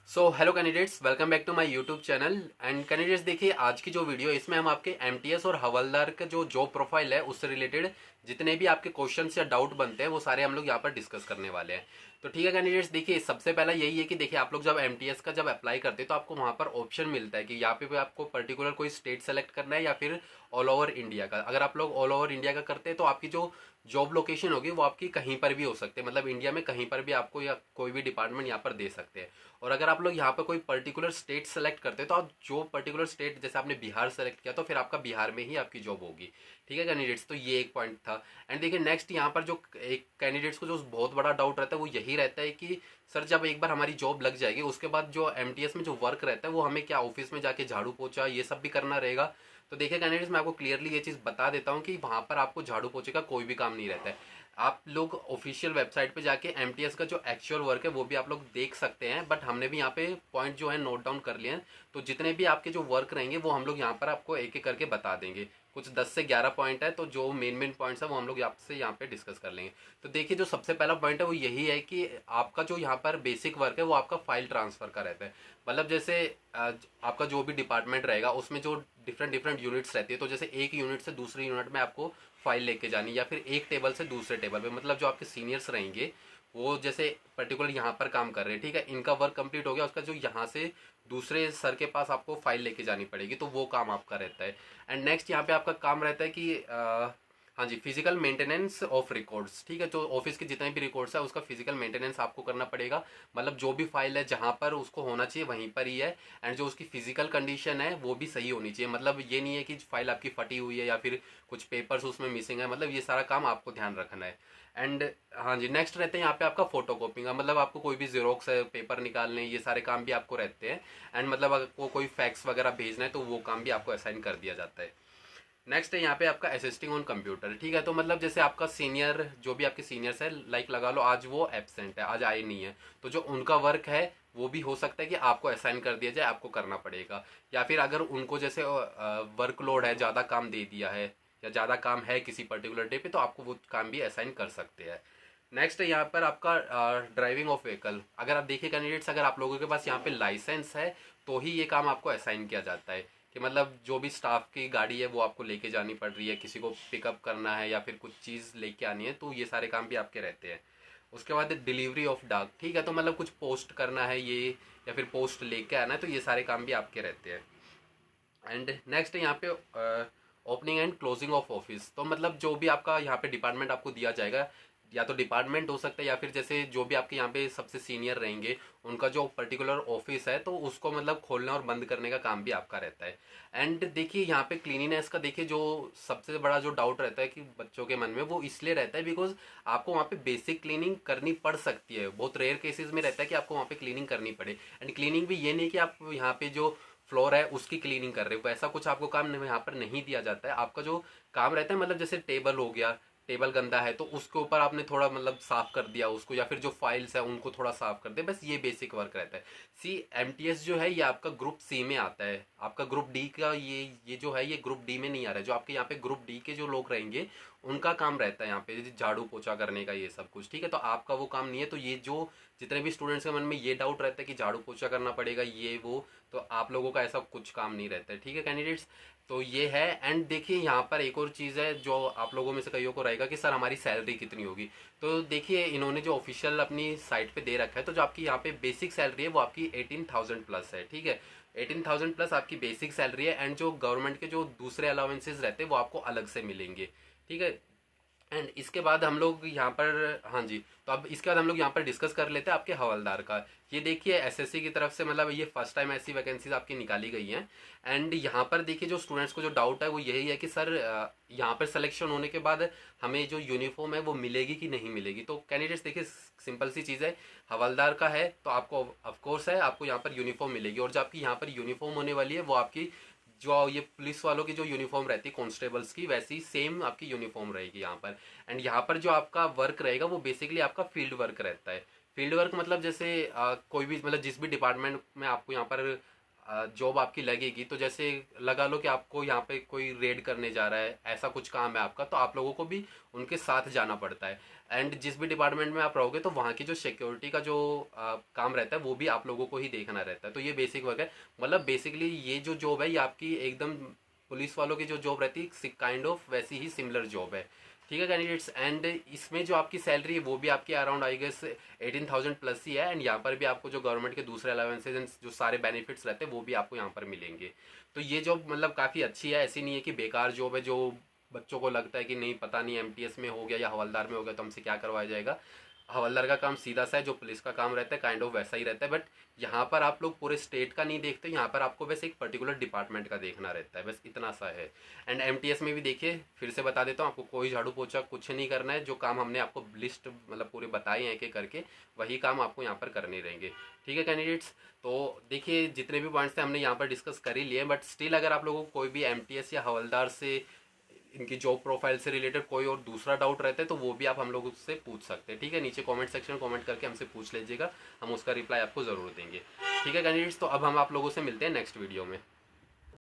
So hello candidates, welcome back to my YouTube channel. And candidates, देखिए आज की जो वीडियो है इसमें हम आपके एमटीएस और हवलदार का जो जॉब प्रोफाइल है उससे रिलेटेड जितने भी आपके क्वेश्चंस या डाउट बनते हैं वो सारे हम लोग यहाँ पर डिस्कस करने वाले हैं। तो ठीक है कैंडिडेट्स, देखिए सबसे पहला यही है कि देखिए आप लोग जब एमटीएस का जब अप्लाई करते हैं तो आपको वहाँ पर ऑप्शन मिलता है कि यहाँ पे भी आपको पर्टिकुलर कोई स्टेट सेलेक्ट करना है या फिर ऑल ओवर इंडिया का। अगर आप लोग ऑल ओवर इंडिया का करते हैं तो आपकी जो जॉब लोकेशन होगी वो आपकी कहीं पर भी हो सकती है, मतलब इंडिया में कहीं पर भी आपको या कोई भी डिपार्टमेंट यहाँ पर दे सकते हैं। और अगर आप लोग यहाँ पर कोई पर्टिकुलर स्टेट सेलेक्ट करते हैं तो आप जो पर्टिकुलर स्टेट, जैसे आपने बिहार सेलेक्ट किया तो फिर आपका बिहार में ही आपकी जॉब होगी। ठीक है कैंडिडेट्स, तो ये एक पॉइंट था। एंड देखिए नेक्स्ट यहाँ पर जो एक कैंडिडेट्स को जो बहुत बड़ा डाउट रहता है वो यही रहता है कि सर जब एक बार हमारी जॉब लग जाएगी उसके बाद जो एमटीएस में जो वर्क रहता है वो हमें क्या ऑफिस में जाके झाड़ू पोछा ये सब भी करना रहेगा। तो देखिए कैंडिडेट्स, मैं आपको क्लियरली ये चीज़ बता देता हूँ कि वहाँ पर आपको झाड़ू पोछे का कोई भी काम नहीं रहता है। आप लोग ऑफिशियल वेबसाइट पे जाके एमटीएस का जो एक्चुअल वर्क है वो भी आप लोग देख सकते हैं, बट हमने भी यहाँ पे पॉइंट जो है नोट डाउन कर लिए हैं। तो जितने भी आपके जो वर्क रहेंगे वो हम लोग यहाँ पर आपको एक एक करके बता देंगे। कुछ 10 से 11 पॉइंट है, तो जो मेन पॉइंट्स है वो हम लोग आपसे यहाँ पे डिस्कस कर लेंगे। तो देखिए जो सबसे पहला पॉइंट है वो यही है कि आपका जो यहाँ पर बेसिक वर्क है वो आपका फाइल ट्रांसफर का रहता है। मतलब जैसे आपका जो भी डिपार्टमेंट रहेगा उसमें जो डिफरेंट डिफरेंट यूनिट्स रहती है, तो जैसे एक यूनिट से दूसरी यूनिट में आपको फाइल लेके जानी या फिर एक टेबल से दूसरे टेबल पे, मतलब जो आपके सीनियर्स रहेंगे वो जैसे पर्टिकुलर यहाँ पर काम कर रहे हैं, ठीक है, इनका वर्क कंप्लीट हो गया, उसका जो यहाँ से दूसरे सर के पास आपको फाइल लेके जानी पड़ेगी, तो वो काम आपका रहता है। एंड नेक्स्ट यहाँ पे आपका काम रहता है कि हाँ जी, फिजिकल मेंटेनेंस ऑफ रिकॉर्ड्स। ठीक है, तो ऑफिस के जितने भी रिकॉर्ड्स है उसका फिजिकल मेंटेनेंस आपको करना पड़ेगा। मतलब जो भी फाइल है जहाँ पर उसको होना चाहिए वहीं पर ही है। एंड जो उसकी फिजिकल कंडीशन है वो भी सही होनी चाहिए। मतलब ये नहीं है कि फाइल आपकी फटी हुई है या फिर कुछ पेपर्स उसमें मिसिंग है, मतलब ये सारा काम आपको ध्यान रखना है। एंड हाँ जी, नेक्स्ट रहते हैं यहाँ पे आपका फोटो कॉपिंग, मतलब आपको कोई भी जीरोक्स है पेपर निकालने, ये सारे काम भी आपको रहते हैं। एंड मतलब अगर कोई फैक्स वगैरह भेजना है तो वो काम भी आपको असाइन कर दिया जाता है। नेक्स्ट है यहाँ पे आपका असिस्टिंग ऑन कंप्यूटर। ठीक है, तो मतलब जैसे आपका सीनियर, जो भी आपके सीनियर्स है, लाइक लगा लो आज वो एब्सेंट है, आज आए नहीं है, तो जो उनका वर्क है वो भी हो सकता है कि आपको असाइन कर दिया जाए, आपको करना पड़ेगा। या फिर अगर उनको जैसे वर्कलोड है, ज़्यादा काम दे दिया है या ज़्यादा काम है किसी पर्टिकुलर डे पे, तो आपको वो काम भी असाइन कर सकते हैं। नेक्स्ट है यहाँ पर आपका ड्राइविंग ऑफ व्हीकल। अगर आप देखिए कैंडिडेट्स, अगर आप लोगों के पास यहाँ पे लाइसेंस है तो ही ये काम आपको असाइन किया जाता है। कि मतलब जो भी स्टाफ की गाड़ी है वो आपको लेके जानी पड़ रही है, किसी को पिकअप करना है या फिर कुछ चीज़ लेके आनी है, तो ये सारे काम भी आपके रहते हैं। उसके बाद डिलीवरी ऑफ डाक। ठीक है, तो मतलब कुछ पोस्ट करना है ये या फिर पोस्ट लेके आना है, तो ये सारे काम भी आपके रहते हैं। एंड नेक्स्ट यहाँ पे opening and closing of office. तो मतलब जो भी आपका यहाँ पे डिपार्टमेंट आपको दिया जाएगा, या तो डिपार्टमेंट हो सकता है या फिर जैसे जो भी आपके यहाँ पे सबसे सीनियर रहेंगे उनका जो पर्टिकुलर ऑफिस है तो उसको मतलब खोलने और बंद करने का काम भी आपका रहता है। एंड देखिए यहाँ पे क्लीनिनेस का देखिए जो सबसे बड़ा जो डाउट रहता है कि बच्चों के मन में, वो इसलिए रहता है बिकॉज आपको वहाँ पे बेसिक क्लीनिंग करनी पड़ सकती है। बहुत रेयर केसेस में रहता है कि आपको वहाँ पे क्लीनिंग करनी पड़े। एंड क्लीनिंग भी ये नहीं कि आप यहाँ पे जो फ्लोर है उसकी क्लीनिंग कर रहे हो, वैसा कुछ आपको काम यहाँ पर नहीं दिया जाता है। आपका जो काम रहता है, मतलब जैसे टेबल हो गया, टेबल गंदा है तो उसके ऊपर आपने थोड़ा मतलब साफ कर दिया उसको, या फिर जो फाइल्स है उनको थोड़ा साफ कर दे, बस ये बेसिक वर्क रहता है। सी एमटीएस जो है ये आपका ग्रुप सी में आता है। आपका ग्रुप डी का ये जो है ये ग्रुप डी में नहीं आ रहा है। जो आपके यहाँ पे ग्रुप डी के जो लोग रहेंगे उनका काम रहता है यहाँ पे झाड़ू पोछा करने का, ये सब कुछ। ठीक है, तो आपका वो काम नहीं है। तो ये जो जितने भी स्टूडेंट्स के मन में ये डाउट रहता है कि झाड़ू पोछा करना पड़ेगा ये वो, तो आप लोगों का ऐसा कुछ काम नहीं रहता है। ठीक है कैंडिडेट्स, तो ये है। एंड देखिए यहाँ पर एक और चीज़ है जो आप लोगों में से कईयों को रहेगा कि सर हमारी सैलरी कितनी होगी। तो देखिए इन्होंने जो ऑफिशियल अपनी साइट पे दे रखा है, तो जो आपकी यहाँ पे बेसिक सैलरी है वो आपकी 18,000 प्लस है। ठीक है, 18,000 प्लस आपकी बेसिक सैलरी है। एंड जो गवर्नमेंट के जो दूसरे अलाउंसेज रहते हैं वो आपको अलग से मिलेंगे। ठीक है, एंड इसके बाद हम लोग यहाँ पर, हाँ जी, तो अब इसके बाद हम लोग यहाँ पर डिस्कस कर लेते हैं आपके हवलदार का। ये देखिए एसएससी की तरफ से मतलब ये फर्स्ट टाइम ऐसी वैकेंसीज आपकी निकाली गई हैं। एंड यहाँ पर देखिए जो स्टूडेंट्स को जो डाउट है वो यही है कि सर यहाँ पर सिलेक्शन होने के बाद हमें जो यूनिफॉर्म है वो मिलेगी कि नहीं मिलेगी। तो कैंडिडेट्स देखिए सिंपल सी चीज़ है, हवलदार का है तो आपको ऑफकोर्स है आपको यहाँ पर यूनिफॉर्म मिलेगी। और जो आपकी यहाँ पर यूनिफॉर्म होने वाली है वो आपकी जो ये पुलिस वालों की जो यूनिफॉर्म रहती है कांस्टेबल्स की, वैसी सेम आपकी यूनिफॉर्म रहेगी यहाँ पर। एंड यहाँ पर जो आपका वर्क रहेगा वो बेसिकली आपका फील्ड वर्क रहता है। फील्ड वर्क मतलब जैसे कोई भी मतलब जिस भी डिपार्टमेंट में आपको यहाँ पर जॉब आपकी लगेगी, तो जैसे लगा लो कि आपको यहाँ पे कोई रेड करने जा रहा है, ऐसा कुछ काम है आपका, तो आप लोगों को भी उनके साथ जाना पड़ता है। एंड जिस भी डिपार्टमेंट में आप रहोगे तो वहाँ की जो सिक्योरिटी का जो काम रहता है वो भी आप लोगों को ही देखना रहता है। तो ये बेसिक वर्क है। मतलब बेसिकली ये जो जॉब है ये आपकी एकदम पुलिस वालों की जो जॉब रहती है काइंड ऑफ वैसी ही सिमिलर जॉब है। ठीक है कैंडिडेट्स, एंड इसमें जो आपकी सैलरी है वो भी आपकी अराउंड आई गेस 18,000 प्लस ही है। एंड यहाँ पर भी आपको जो गवर्नमेंट के दूसरे अलावेंसेज एंड जो सारे बेनिफिट्स रहते हैं वो भी आपको यहाँ पर मिलेंगे। तो ये जॉब मतलब काफ़ी अच्छी है, ऐसी नहीं है कि बेकार जॉब है जो बच्चों को लगता है कि नहीं पता नहीं एमटीएस में हो गया या हवलदार में हो गया तो हमसे क्या करवाया जाएगा। हवलदार का काम सीधा सा है, जो पुलिस का काम रहता है काइंड ऑफ वैसा ही रहता है। बट यहाँ पर आप लोग पूरे स्टेट का नहीं देखते, यहाँ पर आपको बस एक पर्टिकुलर डिपार्टमेंट का देखना रहता है, बस इतना सा है। एंड एमटीएस में भी देखिए, फिर से बता देता हूँ, आपको कोई झाड़ू पोछा कुछ नहीं करना है। जो काम हमने आपको लिस्ट मतलब पूरे बताए हैं एक एक करके, वही काम आपको यहाँ पर करने रहेंगे। ठीक है कैंडिडेट्स, तो देखिए जितने भी पॉइंट्स थे हमने यहाँ पर डिस्कस कर ही लिए। बट स्टिल अगर आप लोगों को कोई भी एमटीएस या हवलदार से इनकी जॉब प्रोफाइल से रिलेटेड कोई और दूसरा डाउट रहता है तो वो भी आप हम लोग उससे पूछ सकते हैं। ठीक है, नीचे कमेंट सेक्शन में कमेंट करके हमसे पूछ लीजिएगा, हम उसका रिप्लाई आपको ज़रूर देंगे। ठीक है कैंडिडेट्स, तो अब हम आप लोगों से मिलते हैं नेक्स्ट वीडियो में।